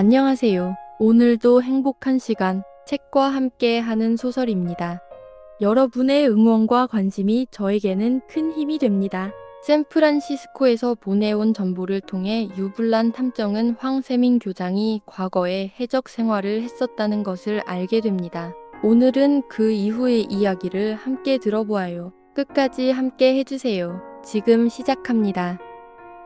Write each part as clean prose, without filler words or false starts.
안녕하세요. 오늘도 행복한 시간, 책과 함께 하는 소설입니다. 여러분의 응원과 관심이 저에게는 큰 힘이 됩니다. 샌프란시스코에서 보내온 정보를 통해 유블란 탐정은 황세민 교장이 과거에 해적 생활을 했었다는 것을 알게 됩니다. 오늘은 그 이후의 이야기를 함께 들어보아요. 끝까지 함께 해주세요. 지금 시작합니다.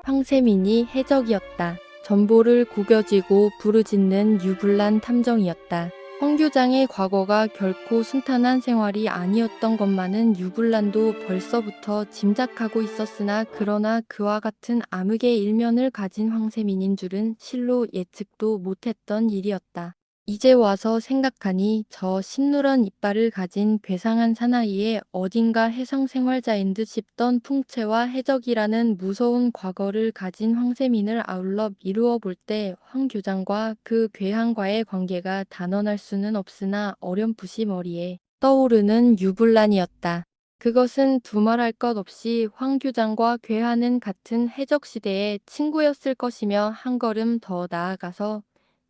황세민이 해적이었다. 전보를 구겨쥐고 부르짖는 유불난 탐정이었다. 황 교장의 과거가 결코 순탄한 생활이 아니었던 것만은 유불난도 벌써부터 짐작하고 있었으나 그러나 그와 같은 암흑의 일면을 가진 황세민인 줄은 실로 예측도 못했던 일이었다. 이제 와서 생각하니 저 신누런 이빨을 가진 괴상한 사나이에 어딘가 해상생활자인 듯 싶던 풍채와 해적이라는 무서운 과거를 가진 황세민을 아울러 미루어 볼 때 황 교장과 그 괴한과의 관계가 단언할 수는 없으나 어렴풋이 머리에 떠오르는 유불란이었다. 그것은 두말할 것 없이 황 교장과 괴한은 같은 해적시대의 친구였을 것이며 한 걸음 더 나아가서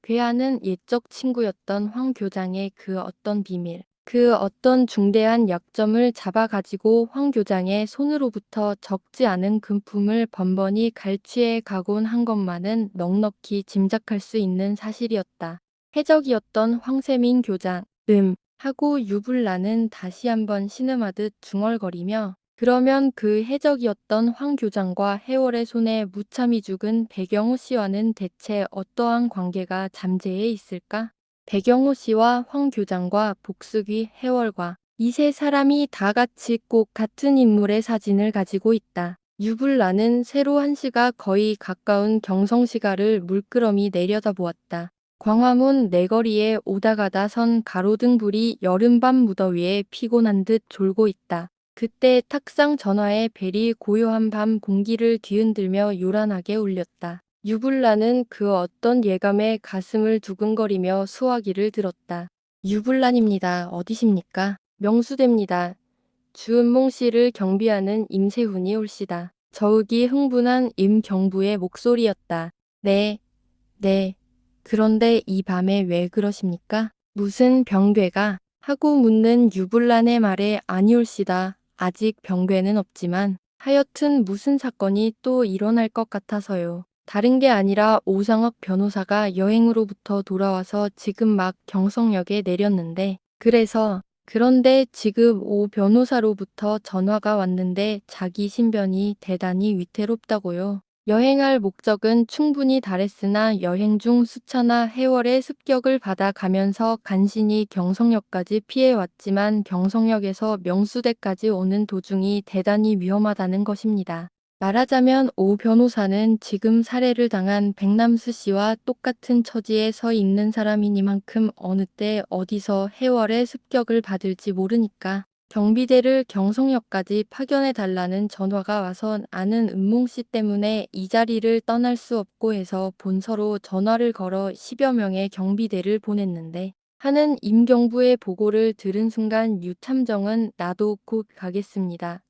괴한은 옛적 친구였던 황 교장의 그 어떤 비밀, 그 어떤 중대한 약점을 잡아가지고 황 교장의 손으로부터 적지 않은 금품을 번번이 갈취해 가곤 한 것만은 넉넉히 짐작할 수 있는 사실이었다. 해적이었던 황세민 교장, 하고 유불나는 다시 한번 신음하듯 중얼거리며 그러면 그 해적이었던 황 교장과 해월의 손에 무참히 죽은 배경호 씨와는 대체 어떠한 관계가 잠재해 있을까? 배경호 씨와 황 교장과 복숙이 해월과 이 세 사람이 다 같이 꼭 같은 인물의 사진을 가지고 있다. 유불나는 세로 한시가 거의 가까운 경성시가를 물끄러미 내려다보았다. 광화문 내거리에 오다가다 선 가로등 불이 여름밤 무더위에 피곤한 듯 졸고 있다. 그때 탁상 전화의 벨이 고요한 밤 공기를 뒤흔들며 요란하게 울렸다. 유불란은 그 어떤 예감에 가슴을 두근거리며 수화기를 들었다. 유불란입니다. 어디십니까? 명수대입니다. 주은몽 씨를 경비하는 임세훈이 올시다. 저윽이 흥분한 임경부의 목소리였다. 네, 네. 그런데 이 밤에 왜 그러십니까? 무슨 병괴가? 하고 묻는 유불란의 말에 아니올시다. 아직 병괴는 없지만 하여튼 무슨 사건이 또 일어날 것 같아서요. 다른 게 아니라 오상혁 변호사가 여행으로부터 돌아와서 지금 막 경성역에 내렸는데 그런데 지금 오 변호사로부터 전화가 왔는데 자기 신변이 대단히 위태롭다고요. 여행할 목적은 충분히 달했으나 여행 중 수차나 해월의 습격을 받아 가면서 간신히 경성역까지 피해왔지만 경성역에서 명수대까지 오는 도중이 대단히 위험하다는 것입니다. 말하자면 오 변호사는 지금 살해를 당한 백남수 씨와 똑같은 처지에 서 있는 사람이니만큼 어느 때 어디서 해월의 습격을 받을지 모르니까 경비대를 경성역까지 파견해 달라는 전화가 와선 아는 은몽 씨 때문에 이 자리를 떠날 수 없고 해서 본서로 전화를 걸어 10여 명의 경비대를 보냈는데 하는 임경부의 보고를 들은 순간 유탐정은 나도 곧 가겠습니다.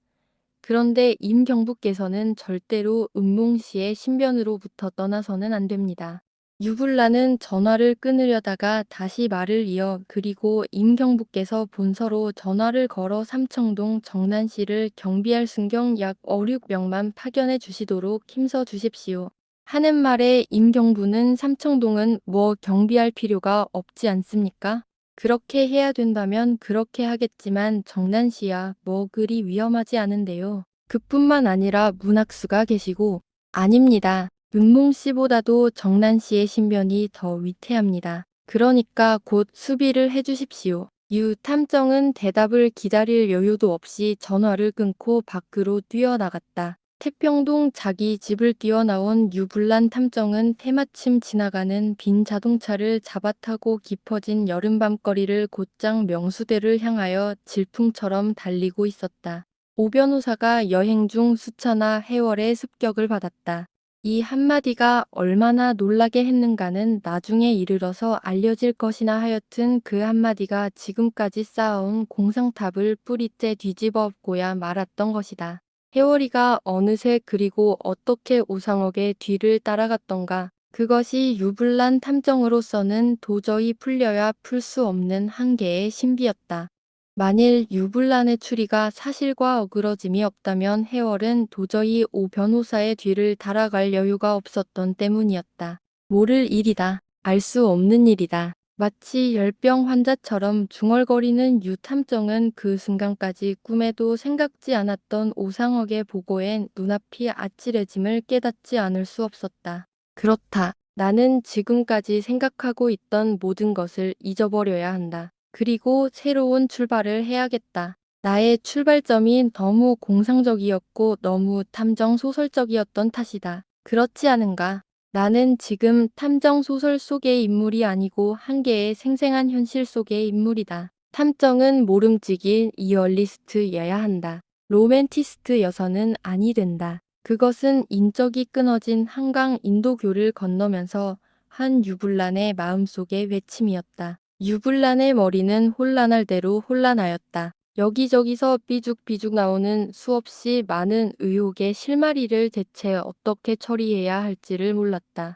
그런데 임 경부께서는 절대로 은몽 씨의 신변으로부터 떠나서는 안 됩니다. 유불나는 전화를 끊으려다가 다시 말을 이어 그리고 임 경부께서 본서로 전화를 걸어 삼청동 정난 씨를 경비할 순경 약 5, 6명만 파견해 주시도록 힘써 주십시오. 하는 말에 임 경부는 삼청동은 뭐 경비할 필요가 없지 않습니까? 그렇게 해야 된다면 그렇게 하겠지만 정난 씨야 뭐 그리 위험하지 않은데요. 그뿐만 아니라 문학수가 계시고 아닙니다. 은몽 씨보다도 정난 씨의 신변이 더 위태합니다. 그러니까 곧 수비를 해주십시오. 유 탐정은 대답을 기다릴 여유도 없이 전화를 끊고 밖으로 뛰어나갔다. 태평동 자기 집을 뛰어나온 유불난 탐정은 때마침 지나가는 빈 자동차를 잡아타고 깊어진 여름밤거리를 곧장 명수대를 향하여 질풍처럼 달리고 있었다. 오 변호사가 여행 중 수차나 해월의 습격을 받았다. 이 한마디가 얼마나 놀라게 했는가는 나중에 이르러서 알려질 것이나 하여튼 그 한마디가 지금까지 쌓아온 공상탑을 뿌리째 뒤집어 엎고야 말았던 것이다. 해월이가 어느새 그리고 어떻게 오상옥의 뒤를 따라갔던가. 그것이 유불란 탐정으로서는 도저히 풀려야 풀 수 없는 한계의 신비였다. 만일 유불란의 추리가 사실과 어그러짐이 없다면 해월은 도저히 오 변호사의 뒤를 달아갈 여유가 없었던 때문이었다. 모를 일이다. 알 수 없는 일이다. 마치 열병 환자처럼 중얼거리는 유 탐정은 그 순간까지 꿈에도 생각지 않았던 오상혁의 보고엔 눈앞이 아찔해짐을 깨닫지 않을 수 없었다. 그렇다. 나는 지금까지 생각하고 있던 모든 것을 잊어버려야 한다. 그리고 새로운 출발을 해야겠다. 나의 출발점이 너무 공상적이었고 너무 탐정 소설적이었던 탓이다. 그렇지 않은가? 나는 지금 탐정 소설 속의 인물이 아니고 한 개의 생생한 현실 속의 인물이다. 탐정은 모름지기 리얼리스트여야 한다. 로맨티스트여서는 아니 된다. 그것은 인적이 끊어진 한강 인도교를 건너면서 한 유불란의 마음속의 외침이었다. 유불란의 머리는 혼란할 대로 혼란하였다. 여기저기서 삐죽삐죽 나오는 수없이 많은 의혹의 실마리를 대체 어떻게 처리해야 할지를 몰랐다.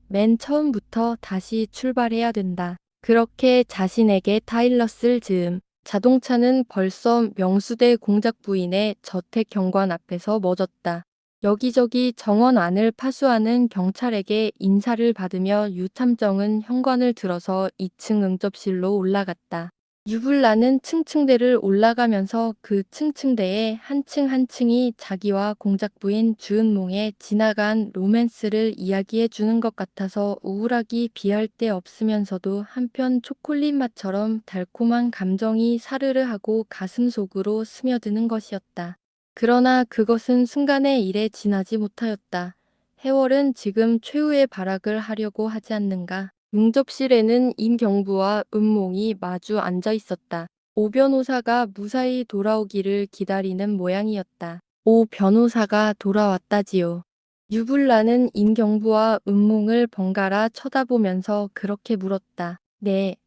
맨 처음부터 다시 출발해야 된다. 그렇게 자신에게 타일러스를 즈음 자동차는 벌써 명수대 공작 부인의 저택 경관 앞에서 멎었다. 여기저기 정원 안을 파수하는 경찰에게 인사를 받으며 유탐정은 현관을 들어서 2층 응접실로 올라갔다. 유불나는 층층대를 올라가면서 그 층층대에 한 층 한 층이 자기와 공작부인 주은몽의 지나간 로맨스를 이야기해 주는 것 같아서 우울하기 비할 데 없으면서도 한편 초콜릿 맛처럼 달콤한 감정이 사르르 하고 가슴 속으로 스며드는 것이었다. 그러나 그것은 순간의 일에 지나지 못하였다. 해월은 지금 최후의 발악을 하려고 하지 않는가? 응접실에는 임경부와 은몽이 마주 앉아 있었다. 오 변호사가 무사히 돌아오기를 기다리는 모양이었다. 오 변호사가 돌아왔다지요. 유불나는 임경부와 은몽을 번갈아 쳐다보면서 그렇게 물었다. 네.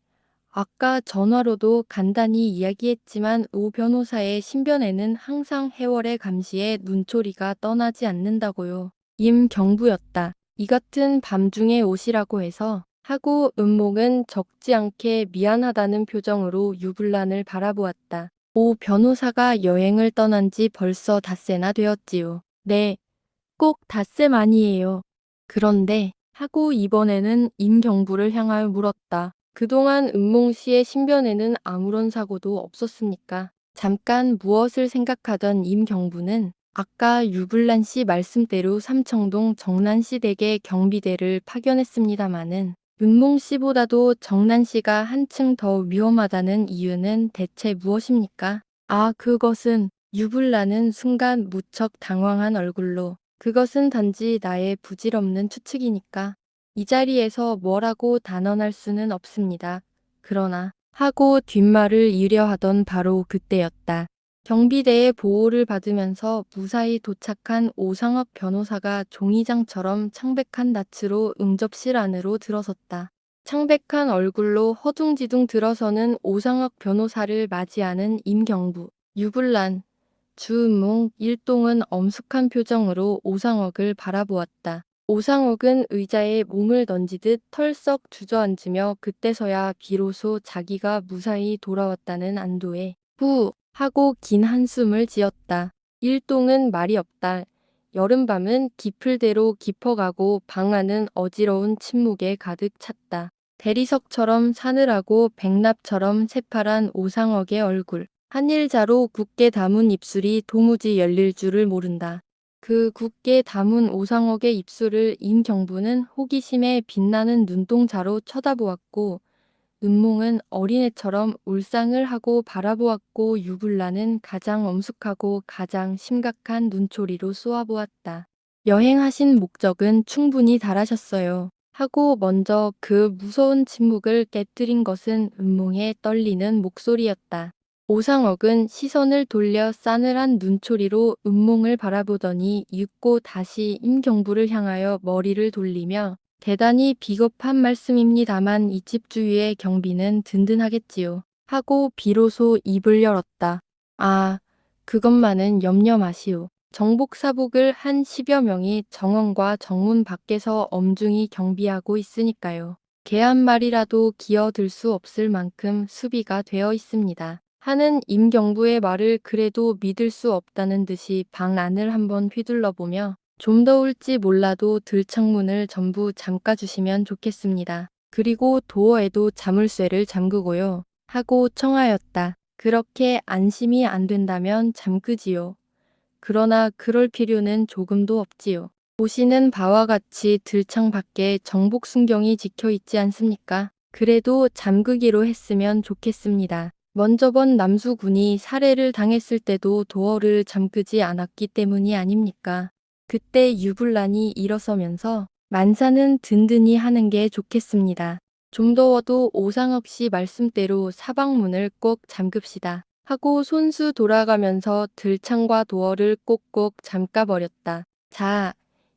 아까 전화로도 간단히 이야기했지만 오 변호사의 신변에는 항상 해월의 감시에 눈초리가 떠나지 않는다고요. 임경부였다. 이 같은 밤중에 오시라고 해서 하고 은몽은 적지 않게 미안하다는 표정으로 유불란을 바라보았다. 오 변호사가 여행을 떠난 지 벌써 닷새나 되었지요. 네, 꼭 닷새 만이에요. 그런데 하고 이번에는 임경부를 향하여 물었다. 그동안 은몽 씨의 신변에는 아무런 사고도 없었습니까? 잠깐 무엇을 생각하던 임경부는 아까 유불란 씨 말씀대로 삼청동 정난 씨 댁에 경비대를 파견했습니다마는 은몽 씨보다도 정난 씨가 한층 더 위험하다는 이유는 대체 무엇입니까? 아, 그것은 유불란은 순간 무척 당황한 얼굴로 그것은 단지 나의 부질없는 추측이니까 이 자리에서 뭐라고 단언할 수는 없습니다. 그러나 하고 뒷말을 이으려 하던 바로 그때였다. 경비대의 보호를 받으면서 무사히 도착한 오상혁 변호사가 종이장처럼 창백한 낯으로 응접실 안으로 들어섰다. 창백한 얼굴로 허둥지둥 들어서는 오상혁 변호사를 맞이하는 임경부, 유불란, 주은몽, 일동은 엄숙한 표정으로 오상혁을 바라보았다. 오상혁은 의자에 몸을 던지듯 털썩 주저앉으며 그때서야 비로소 자기가 무사히 돌아왔다는 안도에 후 하고 긴 한숨을 지었다. 일동은 말이 없다. 여름밤은 깊을대로 깊어가고 방 안은 어지러운 침묵에 가득 찼다. 대리석처럼 사늘하고 백납처럼 새파란 오상혁의 얼굴. 한일자로 굳게 담은 입술이 도무지 열릴 줄을 모른다. 그 굳게 담은 오상혁의 입술을 임경부는 호기심에 빛나는 눈동자로 쳐다보았고 은몽은 어린애처럼 울상을 하고 바라보았고 유불나는 가장 엄숙하고 가장 심각한 눈초리로 쏘아보았다. 여행하신 목적은 충분히 달하셨어요. 하고 먼저 그 무서운 침묵을 깨뜨린 것은 은몽의 떨리는 목소리였다. 오상혁은 시선을 돌려 싸늘한 눈초리로 은몽을 바라보더니 잊고 다시 임경부를 향하여 머리를 돌리며 대단히 비겁한 말씀입니다만 이 집 주위의 경비는 든든하겠지요. 하고 비로소 입을 열었다. 아, 그것만은 염려 마시오. 정복사복을 한 10여 명이 정원과 정문 밖에서 엄중히 경비하고 있으니까요. 개 한 마리라도 기어들 수 없을 만큼 수비가 되어 있습니다. 하는 임경부의 말을 그래도 믿을 수 없다는 듯이 방 안을 한번 휘둘러보며 좀 더울지 몰라도 들창문을 전부 잠가주시면 좋겠습니다. 그리고 도어에도 자물쇠를 잠그고요. 하고 청하였다. 그렇게 안심이 안 된다면 잠그지요. 그러나 그럴 필요는 조금도 없지요. 보시는 바와 같이 들창 밖에 정복 순경이 지켜 있지 않습니까? 그래도 잠그기로 했으면 좋겠습니다. 먼저 번 남수군이 살해를 당했을 때도 도어를 잠그지 않았기 때문이 아닙니까? 그때 유불란이 일어서면서 만사는 든든히 하는 게 좋겠습니다. 좀 더워도 오상혁 씨 말씀대로 사방문을 꼭 잠급시다. 하고 손수 돌아가면서 들창과 도어를 꼭꼭 잠가버렸다. 자,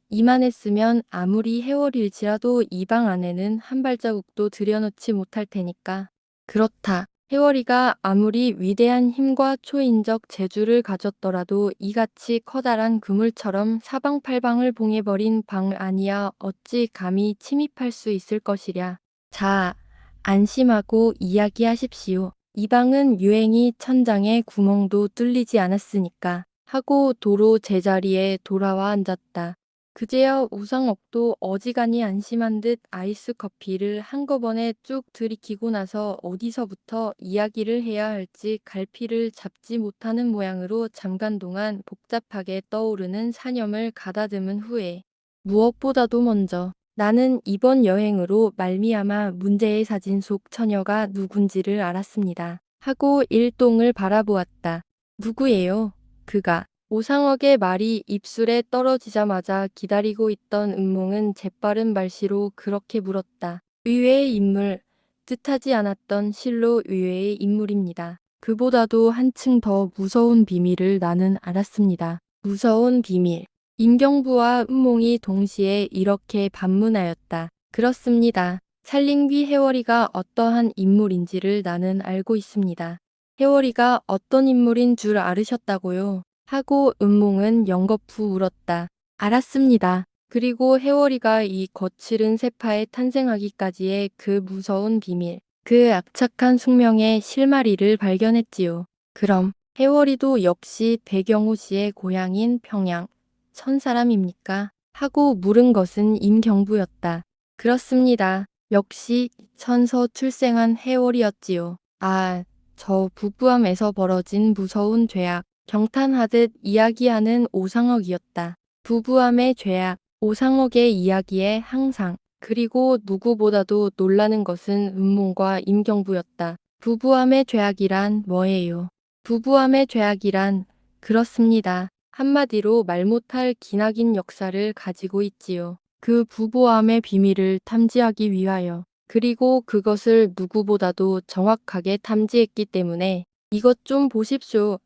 이만했으면 아무리 해월일지라도 이 방 안에는 한 발자국도 들여놓지 못할 테니까. 그렇다. 해월이가 아무리 위대한 힘과 초인적 재주를 가졌더라도 이같이 커다란 그물처럼 사방팔방을 봉해버린 방 안이야 어찌 감히 침입할 수 있을 것이랴. 자, 안심하고 이야기하십시오. 이 방은 유행이 천장에 구멍도 뚫리지 않았으니까. 하고 도로 제자리에 돌아와 앉았다. 그제야 우상옥도 어지간히 안심한 듯 아이스 커피를 한꺼번에 쭉 들이키고 나서 어디서부터 이야기를 해야 할지 갈피를 잡지 못하는 모양으로 잠깐 동안 복잡하게 떠오르는 사념을 가다듬은 후에 무엇보다도 먼저 나는 이번 여행으로 말미암아 문제의 사진 속 처녀가 누군지를 알았습니다. 하고 일동을 바라보았다. 누구예요? 그가. 오상혁의 말이 입술에 떨어지자마자 기다리고 있던 은몽은 재빠른 발시로 그렇게 물었다. 의외의 인물, 뜻하지 않았던 실로 의외의 인물입니다. 그보다도 한층 더 무서운 비밀을 나는 알았습니다. 무서운 비밀. 임경부와 은몽이 동시에 이렇게 반문하였다. 그렇습니다. 살림귀 해월이가 어떠한 인물인지를 나는 알고 있습니다. 해월이가 어떤 인물인 줄 알으셨다고요? 하고 은몽은 연거푸 울었다. 알았습니다. 그리고 해월이가 이 거칠은 세파에 탄생하기까지의 그 무서운 비밀, 그 악착한 숙명의 실마리를 발견했지요. 그럼 해월이도 역시 배경호 씨의 고향인 평양, 천사람입니까? 하고 물은 것은 임경부였다. 그렇습니다. 역시 천서 출생한 해월이었지요. 아, 저 부부함에서 벌어진 무서운 죄악, 경탄하듯 이야기하는 오상혁이었다. 부부함의 죄악, 오상혁의 이야기에 항상, 그리고 누구보다도 놀라는 것은 은몽과 임경부였다. 부부함의 죄악이란 뭐예요? 부부함의 죄악이란, 그렇습니다. 한마디로 말 못할 기나긴 역사를 가지고 있지요. 그 부부함의 비밀을 탐지하기 위하여, 그리고 그것을 누구보다도 정확하게 탐지했기 때문에 이것 좀 보십시오.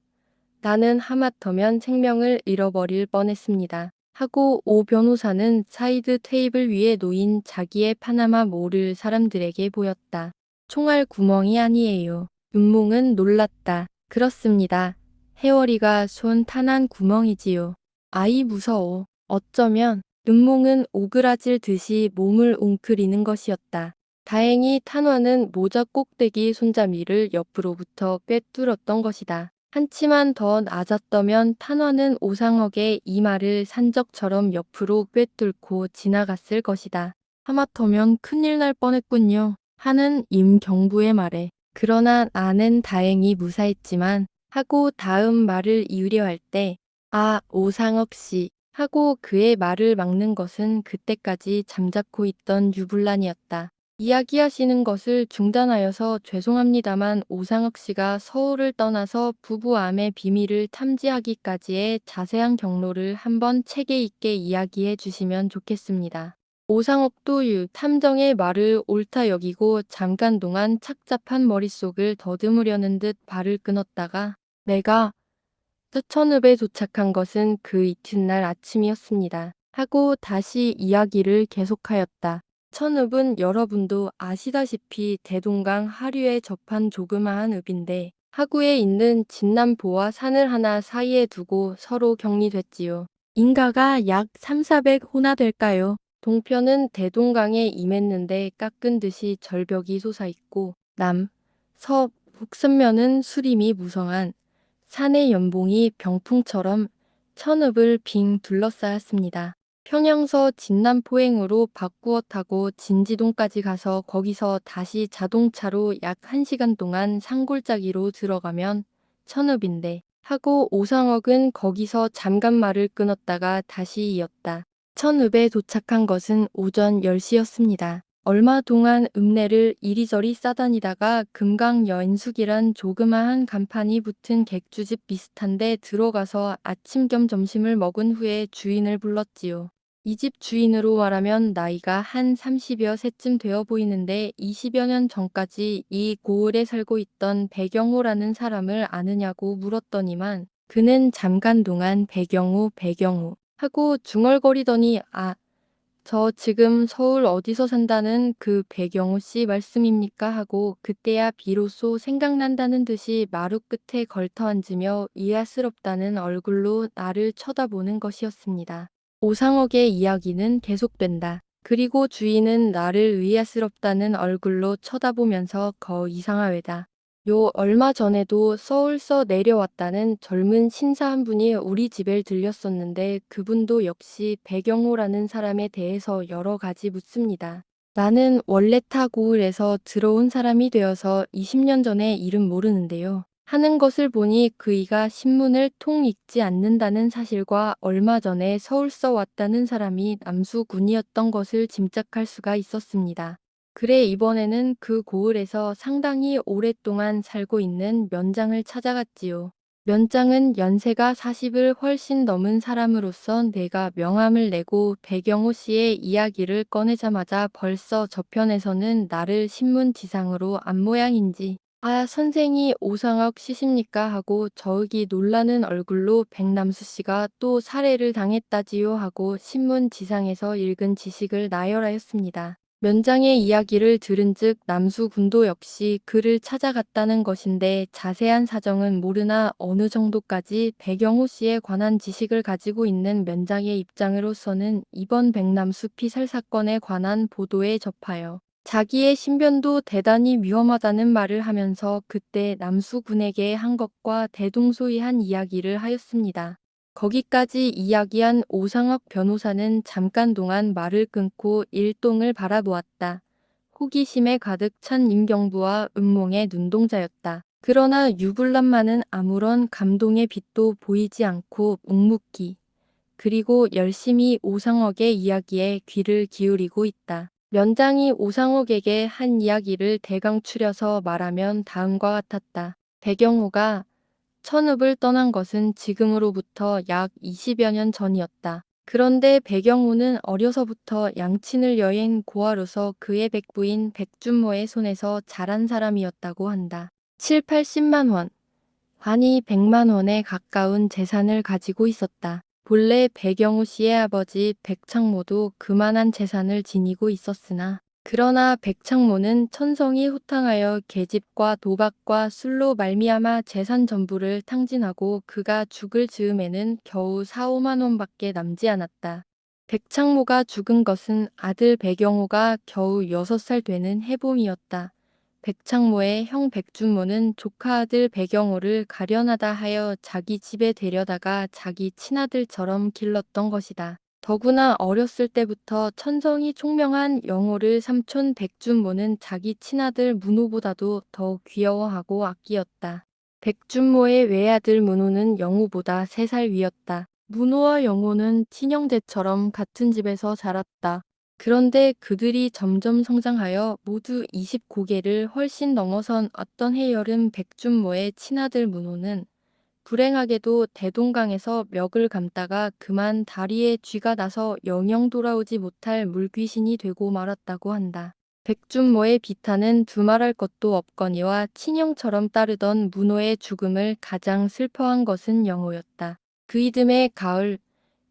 나는 하마터면 생명을 잃어버릴 뻔했습니다. 하고 오 변호사는 사이드 테이블 위에 놓인 자기의 파나마 모를 사람들에게 보였다. 총알 구멍이 아니에요. 윤몽은 놀랐다. 그렇습니다. 해월이가 손 탄한 구멍이지요. 아이 무서워. 어쩌면 눈몽은 오그라질 듯이 몸을 웅크리는 것이었다. 다행히 탄화는 모자 꼭대기 손잡이를 옆으로부터 꿰뚫었던 것이다. 한치만 더 낮았더면 탄화는 오상혁의 이마를 산적처럼 옆으로 꿰뚫고 지나갔을 것이다. 하마터면 큰일 날 뻔했군요. 하는 임경부의 말에. 그러나 나는 다행히 무사했지만 하고 다음 말을 이으려 할 때, 아, 오상혁 씨. 하고 그의 말을 막는 것은 그때까지 잠자코 있던 유불란이었다. 이야기하시는 것을 중단하여서 죄송합니다만 오상혁 씨가 서울을 떠나서 부부암의 비밀을 탐지하기까지의 자세한 경로를 한번 체계 있게 이야기해 주시면 좋겠습니다. 오상혁도 유 탐정의 말을 옳다 여기고 잠깐 동안 착잡한 머릿속을 더듬으려는 듯 발을 끊었다가 내가 서천읍에 도착한 것은 그 이튿날 아침이었습니다. 하고 다시 이야기를 계속하였다. 천읍은 여러분도 아시다시피 대동강 하류에 접한 조그마한 읍인데 하구에 있는 진남보와 산을 하나 사이에 두고 서로 격리됐지요. 인가가 약 3,400호나 될까요? 동편은 대동강에 임했는데 깎은 듯이 절벽이 솟아있고 남, 서, 북섬면은 수림이 무성한 산의 연봉이 병풍처럼 천읍을 빙 둘러싸였습니다. 평양서 진남포행으로 바꾸어 타고 진지동까지 가서 거기서 다시 자동차로 약 1시간 동안 산골짜기로 들어가면 천읍인데 하고 오상억은 거기서 잠깐 말을 끊었다가 다시 이었다. 천읍에 도착한 것은 오전 10시였습니다. 얼마 동안 읍내를 이리저리 싸다니다가 금강 여인숙이란 조그마한 간판이 붙은 객주집 비슷한 데 들어가서 아침 겸 점심을 먹은 후에 주인을 불렀지요. 이 집 주인으로 말하면 나이가 한 30여 세쯤 되어 보이는데 20여 년 전까지 이 고을에 살고 있던 배경호라는 사람을 아느냐고 물었더니만 그는 잠깐 동안 배경호 하고 중얼거리더니 저 지금 서울 어디서 산다는 그 배경호 씨 말씀입니까 하고 그때야 비로소 생각난다는 듯이 마루 끝에 걸터 앉으며 의아스럽다는 얼굴로 나를 쳐다보는 것이었습니다. 오상옥의 이야기는 계속된다. 그리고 주인은 나를 의아스럽다는 얼굴로 쳐다보면서 거 이상하외다. 요 얼마 전에도 서울서 내려왔다는 젊은 신사 한 분이 우리 집에 들렸었는데 그분도 역시 배경호라는 사람에 대해서 여러 가지 묻습니다. 나는 원래 타 고을에서 들어온 사람이 되어서 20년 전에 이름 모르는데요. 하는 것을 보니 그이가 신문을 통 읽지 않는다는 사실과 얼마 전에 서울서 왔다는 사람이 남수군이었던 것을 짐작할 수가 있었습니다. 그래 이번에는 그 고을에서 상당히 오랫동안 살고 있는 면장을 찾아갔지요. 면장은 연세가 40을 훨씬 넘은 사람으로서 내가 명함을 내고 배경호 씨의 이야기를 꺼내자마자 벌써 저편에서는 나를 신문지상으로 안 모양인지 선생이 오상학 씨십니까 하고 저기 놀라는 얼굴로 백남수 씨가 또 살해를 당했다지요 하고 신문지상에서 읽은 지식을 나열하였습니다. 면장의 이야기를 들은즉 남수 군도 역시 그를 찾아갔다는 것인데 자세한 사정은 모르나 어느 정도까지 배경호 씨에 관한 지식을 가지고 있는 면장의 입장으로서는 이번 백남수 피살 사건에 관한 보도에 접하여 자기의 신변도 대단히 위험하다는 말을 하면서 그때 남수 군에게 한 것과 대동소이한 이야기를 하였습니다. 거기까지 이야기한 오상학 변호사는 잠깐 동안 말을 끊고 일동을 바라보았다. 호기심에 가득 찬 임경부와 은몽의 눈동자였다. 그러나 유불남만은 아무런 감동의 빛도 보이지 않고 묵묵히 그리고 열심히 오상학의 이야기에 귀를 기울이고 있다. 면장이 오상옥에게 한 이야기를 대강 추려서 말하면 다음과 같았다. 배경호가 천읍을 떠난 것은 지금으로부터 약 20여 년 전이었다. 그런데 배경호는 어려서부터 양친을 여행 고아로서 그의 백부인 백준모의 손에서 자란 사람이었다고 한다. 7, 80만 원, 아니 100만 원에 가까운 재산을 가지고 있었다. 본래 배경호 씨의 아버지 백창모도 그만한 재산을 지니고 있었으나 그러나 백창모는 천성이 호탕하여 계집과 도박과 술로 말미암아 재산 전부를 탕진하고 그가 죽을 즈음에는 겨우 4, 5만 원밖에 남지 않았다. 백창모가 죽은 것은 아들 배경호가 겨우 6살 되는 해봄이었다. 백창모의 형 백준모는 조카 아들 배경호를 가련하다 하여 자기 집에 데려다가 자기 친아들처럼 길렀던 것이다. 더구나 어렸을 때부터 천성이 총명한 영호를 삼촌 백준모는 자기 친아들 문호보다도 더 귀여워하고 아끼었다. 백준모의 외아들 문호는 영호보다 3살 위였다. 문호와 영호는 친형제처럼 같은 집에서 자랐다. 그런데 그들이 점점 성장하여 모두 20고개를 훨씬 넘어선 어떤 해여름 백준모의 친아들 문호는 불행하게도 대동강에서 멱을 감다가 그만 다리에 쥐가 나서 영영 돌아오지 못할 물귀신이 되고 말았다고 한다. 백준모의 비탄은 두말할 것도 없거니와 친형처럼 따르던 문호의 죽음을 가장 슬퍼한 것은 영호였다. 그 이듬해 가을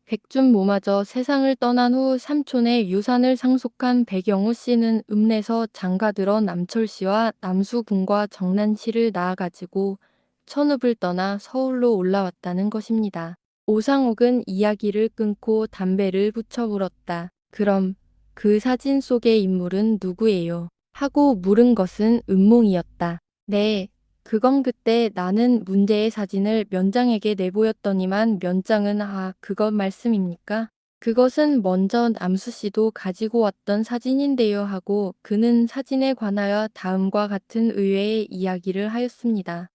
백준모마저 세상을 떠난 후 삼촌의 유산을 상속한 배경호 씨는 읍내서 장가들어 남철 씨와 남수군과 정난 씨를 낳아가지고 천읍을 떠나 서울로 올라왔다는 것입니다. 오상옥은 이야기를 끊고 담배를 붙여 물었다. 그럼 그 사진 속의 인물은 누구예요? 하고 물은 것은 은몽이었다. 네, 그건 그때 나는 문제의 사진을 면장에게 내보였더니만 면장은 그것 말씀입니까? 그것은 먼저 남수 씨도 가지고 왔던 사진인데요 하고 그는 사진에 관하여 다음과 같은 의외의 이야기를 하였습니다.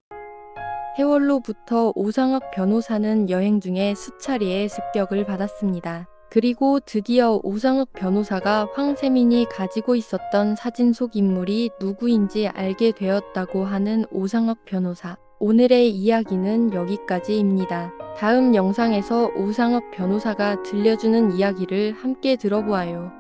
해월로부터 오상학 변호사는 여행 중에 수차례의 습격을 받았습니다. 그리고 드디어 오상학 변호사가 황세민이 가지고 있었던 사진 속 인물이 누구인지 알게 되었다고 하는 오상학 변호사. 오늘의 이야기는 여기까지입니다. 다음 영상에서 오상학 변호사가 들려주는 이야기를 함께 들어보아요.